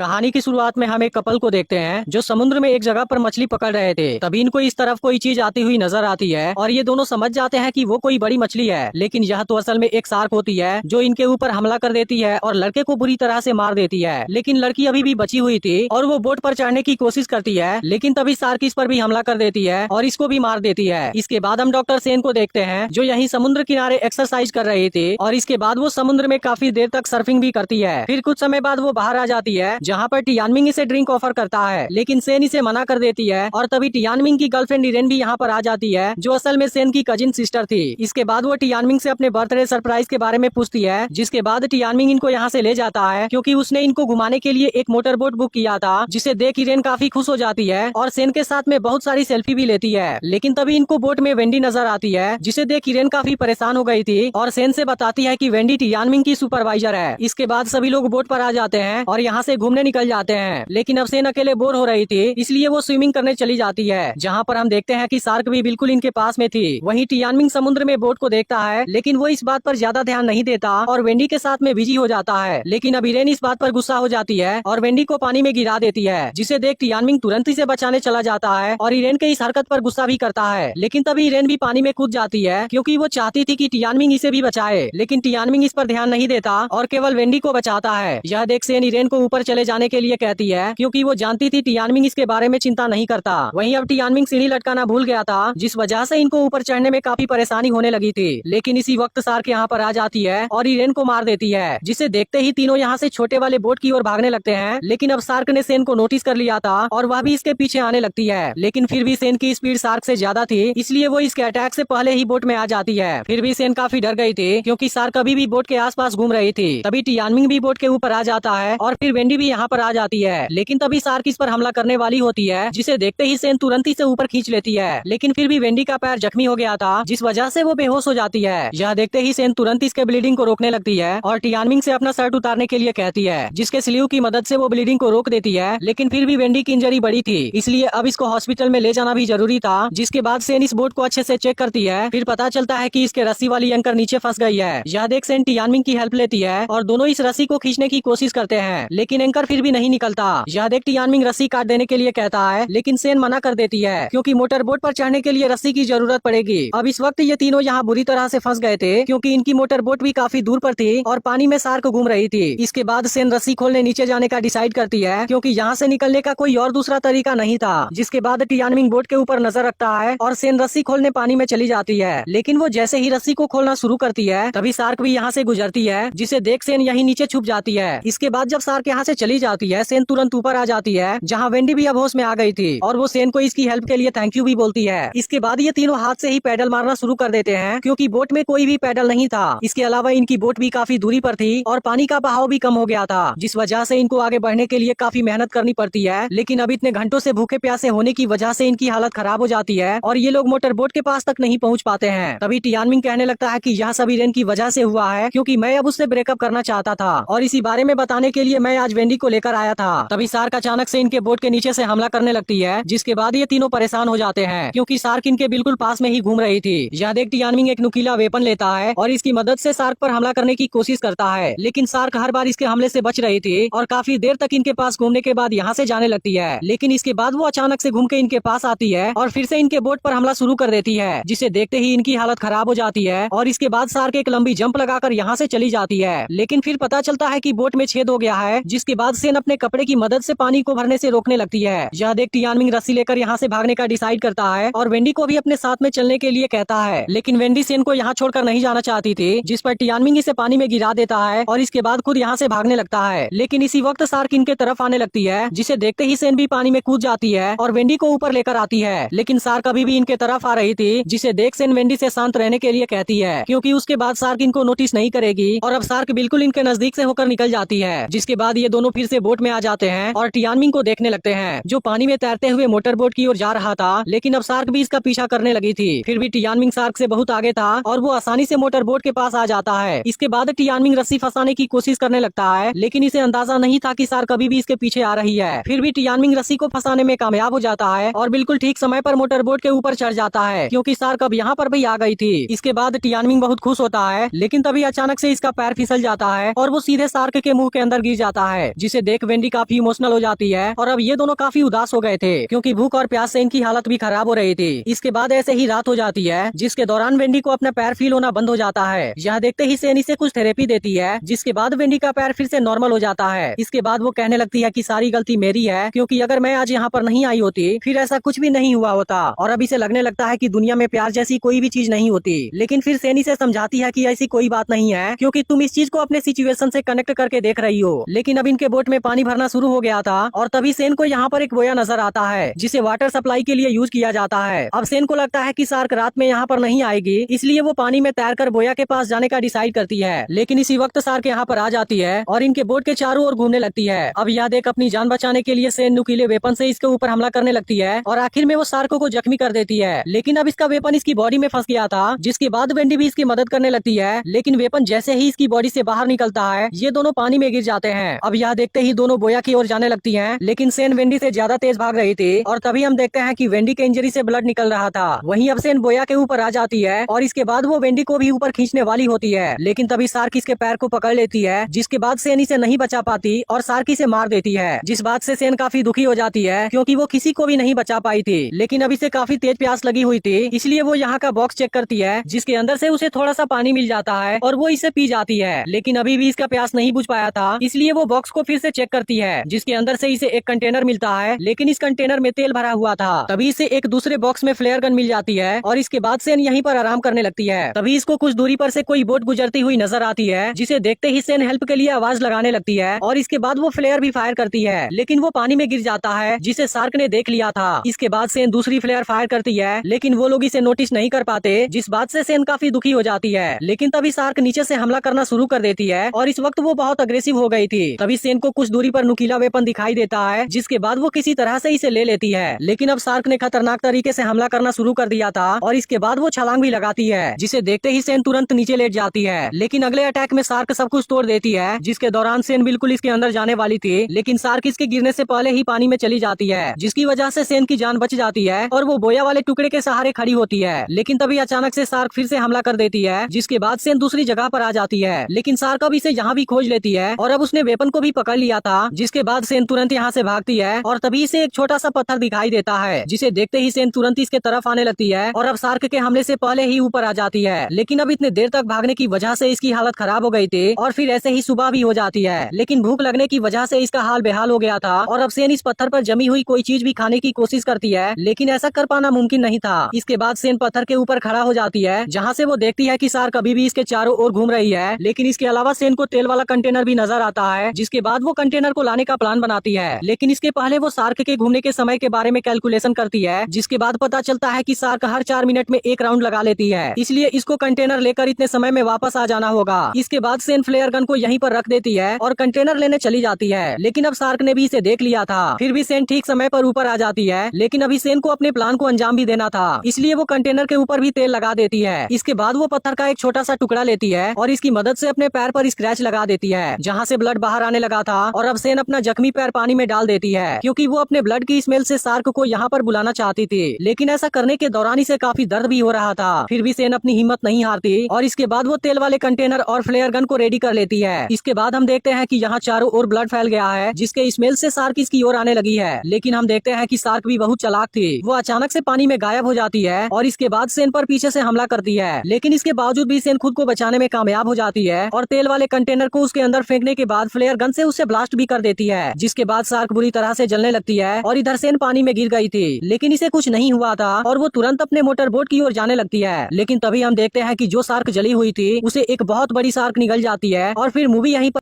कहानी की शुरुआत में हम एक कपल को देखते हैं जो समुद्र में एक जगह पर मछली पकड़ रहे थे। तभी इनको इस तरफ कोई चीज आती हुई नजर आती है और ये दोनों समझ जाते हैं कि वो कोई बड़ी मछली है, लेकिन यह तो असल में एक शार्क होती है जो इनके ऊपर हमला कर देती है और लड़के को बुरी तरह से मार देती है। लेकिन लड़की अभी भी बची हुई थी और वो बोट पर चढ़ने की कोशिश करती है, लेकिन तभी शार्क इस पर भी हमला कर देती है और इसको भी मार देती है। इसके बाद हम डॉक्टर सेन को देखते हैं जो यही समुद्र किनारे एक्सरसाइज कर रही थी और इसके बाद वो समुद्र में काफी देर तक सर्फिंग भी करती है। फिर कुछ समय बाद वो बाहर आ जाती है जहाँ पर टियानमिंग इसे ड्रिंक ऑफर करता है, लेकिन सेन इसे मना कर देती है और तभी टियानमिंग की गर्लफ्रेंड इरेन भी यहाँ पर आ जाती है जो असल में सेन की कजिन सिस्टर थी। इसके बाद वो टियानमिंग से अपने बर्थडे सरप्राइज के बारे में पूछती है, जिसके बाद टियानमिंग इनको यहाँ से ले जाता है क्योंकि उसने इनको घुमाने के लिए एक मोटर बोट बुक किया था, जिसे देख इरेन काफी खुश हो जाती है और सेन के साथ में बहुत सारी सेल्फी भी लेती है। लेकिन तभी इनको बोट में वेंडी नजर आती है, जिसे देख इरेन काफी परेशान हो गई थी और सेन से बताती है कि वेंडी टियानमिंग की सुपरवाइजर है। इसके बाद सभी लोग बोट पर आ जाते हैं और यहाँ से घूमने निकल जाते हैं, लेकिन अब सेन अकेले बोर हो रही थी इसलिए वो स्विमिंग करने चली जाती है, जहाँ पर हम देखते हैं कि शार्क भी बिल्कुल इनके पास में थी। वहीं टियानमिंग समुद्र में बोट को देखता है, लेकिन वो इस बात पर ज्यादा ध्यान नहीं देता और वेंडी के साथ में बिजी हो जाता है। लेकिन अब इरेन इस बात पर गुस्सा हो जाती है और वेंडी को पानी में गिरा देती है, जिसे देख टियानमिंग तुरंत इसे बचाने चला जाता है और इरेन के इस हरकत पर गुस्सा भी करता है। लेकिन तभी इरेन भी पानी में कूद जाती है क्योंकि वो चाहती थी कि टियानमिंग इसे भी बचाए, लेकिन टियानमिंग इस पर ध्यान नहीं देता और केवल वेंडी को बचाता है। यह देख सेन इरेन को ऊपर चले जाने के लिए कहती है क्योंकि वो जानती थी टियानमिंग इसके बारे में चिंता नहीं करता। वहीं अब टियानमिंग सीढ़ी लटकाना भूल गया था, जिस वजह से इनको ऊपर चढ़ने में काफी परेशानी होने लगी थी। लेकिन इसी वक्त शार्क यहाँ पर आ जाती है और इरेन को मार देती है, जिसे देखते ही तीनों यहाँ से छोटे वाले बोट की ओर भागने लगते हैं। लेकिन अब शार्क ने सेन को नोटिस कर लिया था और वह भी इसके पीछे आने लगती है, लेकिन फिर भी सेन की स्पीड शार्क से ज्यादा थी, इसलिए वो इसके अटैक से पहले ही बोट में आ जाती है। फिर भी सेन काफी डर गई थी क्योंकि शार्क अभी भी बोट के आसपास घूम रही थी। तभी टियानमिंग भी बोट के ऊपर आ जाता है और फिर वेंडी भी यहाँ पर आ जाती है, लेकिन तभी शार्क इस पर हमला करने वाली होती है, जिसे देखते ही सेन तुरंत ही से ऊपर खींच लेती है। लेकिन फिर भी वेंडी का पैर जख्मी हो गया था, जिस वजह से वो बेहोश हो जाती है। यह देखते ही सेन तुरंत इसके ब्लीडिंग को रोकने लगती है और टियानमिंग से अपना शर्ट उतारने के लिए कहती है, जिसके स्लीव की मदद से वो ब्लीडिंग को रोक देती है। लेकिन फिर भी वेंडी की इंजरी बड़ी थी, इसलिए अब इसको हॉस्पिटल में ले जाना भी जरूरी था। जिसके बाद सेन इस बोट को अच्छे से चेक करती है, फिर पता चलता है कि इसके रस्सी वाली एंकर नीचे फंस गई है। यह देख सेन टियानमिंग की हेल्प लेती है और दोनों इस रस्सी को खींचने की कोशिश करते हैं, लेकिन एंकर फिर भी नहीं निकलता। यह देख टियानमिंग रस्सी काट देने के लिए कहता है, लेकिन सेन मना कर देती है क्योंकि मोटर बोट पर चढ़ने के लिए रस्सी की जरूरत पड़ेगी। अब इस वक्त ये तीनों यहाँ बुरी तरह से फंस गए थे क्योंकि इनकी मोटर बोट भी काफी दूर पर थी और पानी में शार्क घूम रही थी। इसके बाद सेन रस्सी खोलने नीचे जाने का डिसाइड करती है क्योंकि यहाँ से निकलने का कोई और दूसरा तरीका नहीं था। जिसके बाद टियानमिंग बोट के ऊपर नजर रखता है और सेन रस्सी खोलने पानी में चली जाती है, लेकिन वो जैसे ही रस्सी को खोलना शुरू करती है तभी शार्क भी यहाँ से गुजरती है, जिसे देख सेन यहीं नीचे छुप जाती है। इसके बाद जब शार्क यहाँ से चली जाती है, सेन तुरंत ऊपर आ जाती है जहाँ वेंडी भी अब होश में आ गई थी और वो सेन को इसकी हेल्प के लिए थैंक यू भी बोलती है। इसके बाद ये तीनों हाथ से ही पैडल मारना शुरू कर देते हैं क्योंकि बोट में कोई भी पैडल नहीं था। इसके अलावा इनकी बोट भी काफी दूरी पर थी और पानी का बहाव भी कम हो गया था, जिस वजह से इनको आगे बढ़ने के लिए काफी मेहनत करनी पड़ती है। लेकिन अब इतने घंटों से भूखे प्यासे होने की वजह से इनकी हालत खराब हो जाती है और ये लोग मोटर बोट के पास तक नहीं पहुंच पाते हैं। तभी टियानमिंग कहने लगता है कि यह सब इरेन की वजह से हुआ है क्योंकि मैं अब उससे ब्रेकअप करना चाहता था और इसी बारे में बताने के लिए मैं आज वेंडी को लेकर आया था। तभी शार्क अचानक से इनके बोट के नीचे से हमला करने लगती है, जिसके बाद ये तीनों परेशान हो जाते हैं क्योंकि शार्क इनके बिल्कुल पास में ही घूम रही थी। यह देख टियानमिंग एक नुकीला वेपन लेता है और इसकी मदद से शार्क पर हमला करने की कोशिश करता है, लेकिन शार्क हर बार इसके हमले से बच रही थी और काफी देर तक इनके पास घूमने के बाद यहाँ से जाने लगती है। लेकिन इसके बाद वो अचानक से घूम के इनके पास आती है और फिर से इनके बोट पर हमला शुरू कर देती है, जिसे देखते ही इनकी हालत खराब हो जाती है और इसके बाद शार्क एक लंबी जंप लगाकर यहाँ से चली जाती है। लेकिन फिर पता चलता है कि बोट में छेद हो गया है, जिसके बाद सेन अपने कपड़े की मदद से पानी को भरने से रोकने लगती है। यह देख टियानमिंग रस्सी लेकर यहाँ से भागने का डिसाइड करता है और वेंडी को भी अपने साथ में चलने के लिए कहता है, लेकिन वेंडी सेन को यहाँ छोड़कर नहीं जाना चाहती थी, जिस पर टियानमिंग इसे पानी में गिरा देता है और इसके बाद खुद यहाँ से भागने लगता है। लेकिन इसी वक्त शार्क इनके तरफ आने लगती है, जिसे देखते ही सेन भी पानी में कूद जाती है और वेंडी को ऊपर लेकर आती है। लेकिन शार्क अभी भी इनके तरफ आ रही थी, जिसे देख सेन वेंडी से शांत रहने के लिए कहती है क्योंकि उसके बाद शार्क इनको नोटिस नहीं करेगी और अब शार्क बिल्कुल इनके नजदीक से होकर निकल जाती है। जिसके बाद ये दोनों फिर से बोट में आ जाते हैं और टियानमिंग को देखने लगते हैं जो पानी में तैरते हुए मोटर बोट की ओर जा रहा था, लेकिन अब शार्क भी इसका पीछा करने लगी थी। फिर भी टियानमिंग शार्क से बहुत आगे था और वो आसानी से मोटर बोट के पास आ जाता है। इसके बाद टियानमिंग रस्सी फंसाने की कोशिश करने लगता है, लेकिन इसे अंदाजा नहीं था कि शार्क अभी भी इसके पीछे आ रही है। फिर भी टियानमिंग रस्सी को फंसाने में कामयाब हो जाता है और बिल्कुल ठीक समय पर मोटर बोट के ऊपर चढ़ जाता है क्योंकि शार्क अब यहाँ पर भी आ गई थी। इसके बाद टियानमिंग बहुत खुश होता है, लेकिन तभी अचानक से इसका पैर फिसल जाता है और वो सीधे शार्क के मुंह के अंदर गिर जाता है, जिसे देख वेंडी काफी इमोशनल हो जाती है और अब ये दोनों काफी उदास हो गए थे क्योंकि भूख और प्यास से इनकी हालत भी खराब हो रही थी। इसके बाद ऐसे ही रात हो जाती है जिसके दौरान वेंडी को अपना पैर फील होना बंद हो जाता है। यह देखते ही सेन इसे कुछ थेरेपी देती है जिसके बाद वेंडी का पैर फिर से नॉर्मल हो जाता है। इसके बाद वो कहने लगती है कि सारी गलती मेरी है क्योंकि अगर मैं आज यहाँ पर नहीं आई होती फिर ऐसा कुछ भी नहीं हुआ होता। और अब इसे लगने लगता है कि दुनिया में प्यार जैसी कोई भी चीज नहीं होती। लेकिन फिर सेन इसे समझाती है कि ऐसी कोई बात नहीं है क्योंकि तुम इस चीज को अपने सिचुएशन से कनेक्ट करके देख रही हो। लेकिन अब इनके बोट में पानी भरना शुरू हो गया था और तभी सेन को यहाँ पर एक बोया नजर आता है जिसे वाटर सप्लाई के लिए यूज किया जाता है। अब सेन को लगता है कि शार्क रात में यहाँ पर नहीं आएगी, इसलिए वो पानी में तैरकर बोया के पास जाने का डिसाइड करती है। लेकिन इसी वक्त शार्क यहाँ पर आ जाती है और इनके बोट के चारों ओर घूमने लगती है। अब यह देख अपनी जान बचाने के लिए सेन नुकीले वेपन से इसके ऊपर हमला करने लगती है और आखिर में वो शार्क को जख्मी कर देती है। लेकिन अब इसका वेपन इसकी बॉडी में फंस गया था, जिसके बाद वेंडी भी इसकी मदद करने लगती है। लेकिन वेपन जैसे ही इसकी बॉडी से बाहर निकलता है ये दोनों पानी में गिर जाते हैं। अब यह देखते ही दोनों बोया की ओर जाने लगती हैं, लेकिन सेन वेंडी से ज्यादा तेज भाग रही थी और तभी हम देखते हैं कि वेंडी के इंजरी से ब्लड निकल रहा था। वहीं अब सेन बोया के ऊपर आ जाती है और इसके बाद वो वेंडी को भी ऊपर खींचने वाली होती है। लेकिन तभी शार्क इसके पैर को पकड़ लेती है, जिसके बाद सेन इसे नहीं बचा पाती और शार्क इसे मार देती है। जिस बात से सेन काफी दुखी हो जाती है क्योंकि वो किसी को भी नहीं बचा पाई थी। लेकिन अब इसे काफी तेज प्यास लगी हुई थी, इसलिए वो यहाँ का बॉक्स चेक करती है जिसके अंदर से उसे थोड़ा सा पानी मिल जाता है और वो इसे पी जाती है। लेकिन अभी भी इसका प्यास नहीं बुझ पाया था, इसलिए वो बॉक्स को फिर से चेक करती है जिसके अंदर से इसे एक कंटेनर मिलता है। लेकिन इस कंटेनर में तेल भरा हुआ था। तभी इसे एक दूसरे बॉक्स में फ्लेयर गन मिल जाती है और इसके बाद सेन यहीं पर आराम करने लगती है। तभी इसको कुछ दूरी पर से कोई बोट गुजरती हुई नजर आती है, जिसे देखते ही सेन हेल्प के लिए आवाज लगाने लगती है और इसके बाद वो फ्लेयर भी फायर करती है। लेकिन वो पानी में गिर जाता है जिसे शार्क ने देख लिया था। इसके बाद सेन दूसरी फ्लेयर फायर करती है, लेकिन वो लोग इसे नोटिस नहीं कर पाते, जिस बात से सेन काफी दुखी हो जाती है। लेकिन तभी शार्क नीचे से हमला करना शुरू कर देती है और इस वक्त वो बहुत अग्रेसिव हो गई थी। तभी सेन को कुछ दूरी पर नुकीला वेपन दिखाई देता है, जिसके बाद वो किसी तरह से इसे ले लेती है। लेकिन अब शार्क ने खतरनाक तरीके से हमला करना शुरू कर दिया था और इसके बाद वो छलांग भी लगाती है, जिसे देखते ही सेन तुरंत नीचे लेट जाती है। लेकिन अगले अटैक में शार्क सब कुछ तोड़ देती है, जिसके दौरान सेन बिल्कुल इसके अंदर जाने वाली थी, लेकिन शार्क इसके गिरने से पहले ही पानी में चली जाती है, जिसकी वजह से सेन की जान बच जाती है और वो बोया वाले टुकड़े के सहारे खड़ी होती है। लेकिन तभी अचानक से शार्क फिर से हमला कर देती है, जिसके बाद सेन दूसरी जगह पर आ जाती है। लेकिन शार्क अब इसे यहाँ भी खोज लेती है और अब उसने वेपन को भी पकड़ लिया था, जिसके बाद सेन तुरंत यहाँ से भागती है और तभी इसे एक छोटा सा पत्थर दिखाई देता है, जिसे देखते ही सेन तुरंत इसके तरफ आने लगती है और अब शार्क के हमले से पहले ही ऊपर आ जाती है। लेकिन अब इतने देर तक भागने की वजह से इसकी हालत खराब हो गई थी और फिर ऐसे ही सुबह भी हो जाती है। लेकिन भूख लगने की वजह से इसका हाल बेहाल हो गया था और अब सेन इस पत्थर पर जमी हुई कोई चीज भी खाने की कोशिश करती है, लेकिन ऐसा कर पाना मुमकिन नहीं था। इसके बाद सेन पत्थर के ऊपर खड़ा हो जाती है, जहाँ से वो देखती है कि शार्क अभी भी इसके चारों ओर घूम रही है। लेकिन इसके अलावा सेन को तेल वाला कंटेनर भी नजर आता है, जिसके बाद वो कंटेनर को लाने का प्लान बनाती है। लेकिन इसके पहले वो शार्क के घूमने के समय के बारे में कैलकुलेशन करती है, जिसके बाद पता चलता है कि शार्क हर 4 मिनट में एक राउंड लगा लेती है, इसलिए इसको कंटेनर लेकर इतने समय में वापस आ जाना होगा। इसके बाद सेन फ्लेयर गन को यहीं पर रख देती है और कंटेनर लेने चली जाती है। लेकिन अब शार्क ने भी इसे देख लिया था, फिर भी सेन ठीक समय पर ऊपर आ जाती है। लेकिन अभी सेन को अपने प्लान को अंजाम भी देना था, इसलिए वो कंटेनर के ऊपर भी तेल लगा देती है। इसके बाद वो पत्थर का एक छोटा सा टुकड़ा लेती है और इसकी मदद से अपने पैर पर स्क्रैच लगा देती है, जहाँ से ब्लड बाहर आने लगा था। और अब सेन अपना जख्मी पैर पानी में डाल देती है, क्योंकि वो अपने ब्लड की स्मेल से शार्क को यहाँ पर बुलाना चाहती थी। लेकिन ऐसा करने के दौरान इसे काफी दर्द भी हो रहा था, फिर भी सेन अपनी हिम्मत नहीं हारती और इसके बाद वो तेल वाले कंटेनर और फ्लेयर गन को रेडी कर लेती है। इसके बाद हम देखते हैं कि यहाँ चारों ओर ब्लड फैल गया है, जिसके स्मेल से शार्क इसकी ओर आने लगी है। लेकिन हम देखते हैं कि शार्क भी बहुत चालाक थी, वो अचानक से पानी में गायब हो जाती है और इसके बाद सेन पर पीछे से हमला करती है। लेकिन इसके बावजूद भी सेन खुद को बचाने में कामयाब हो जाती है और तेल वाले कंटेनर को उसके अंदर फेंकने के बाद फ्लेयर गन से उसे ब्लास्ट भी कर देती है, जिसके बाद शार्क बुरी तरह से जलने लगती है और इधर सेन पानी में गिर गई थी। लेकिन इसे कुछ नहीं हुआ था और वो तुरंत अपने मोटर बोट की ओर जाने लगती है। लेकिन तभी हम देखते हैं कि जो शार्क जली हुई थी उसे एक बहुत बड़ी शार्क निगल जाती है और फिर मूवी यहीं पर